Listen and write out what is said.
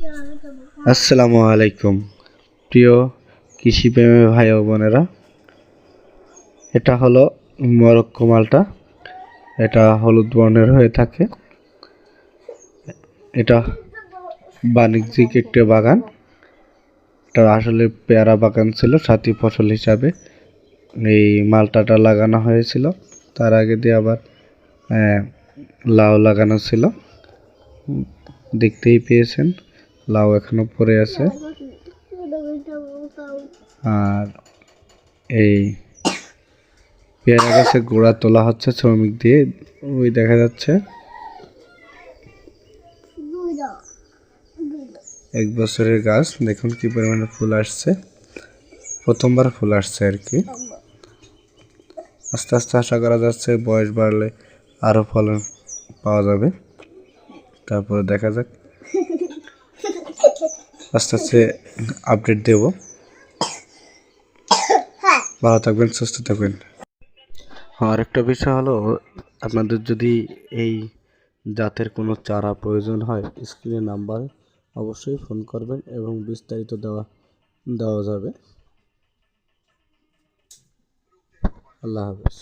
আসসালামু আলাইকুম প্রিয় কৃষিপ্রেমী ভাই ও বোনেরা। এটা হলো মরক্কো মালটা। এটা হলুদ বর্ণের হয়ে থাকে। এটা বাণিজ্যিক একটি বাগান। এটা আসলে পেয়ারা বাগান ছিল, সাথী ফসল হিসাবে এই মালটাটা লাগানো হয়েছিল। তার আগে দিয়ে আবার লাউ লাগানো ছিল, দেখতেই পেয়েছেন। লাউ এখনো পড়ে আছে। আর এই পেয়ারা গাছের গোড়া তোলা হচ্ছে শ্রমিক দিয়ে, ওই দেখা যাচ্ছে। 1 বছরের গাছ, দেখুন কি পরিমাণে ফুল আসছে। প্রথমবার ফুল আসছে আর কি। আস্তে আস্তে আশা করা যাচ্ছে বয়স বাড়লে আরো ফলন পাওয়া যাবে। তারপরে দেখা যাক, আস্তে আস্তে আপডেট দেব। ভালো থাকবেন, সুস্থ থাকবেন। আরেকটা বিষয় হলো, আপনাদের যদি এই জাতের কোনো চারা প্রয়োজন হয়, স্ক্রিনে নাম্বার অবশ্যই ফোন করবেন এবং বিস্তারিত দেওয়া যাবে। আল্লাহ হাফেজ।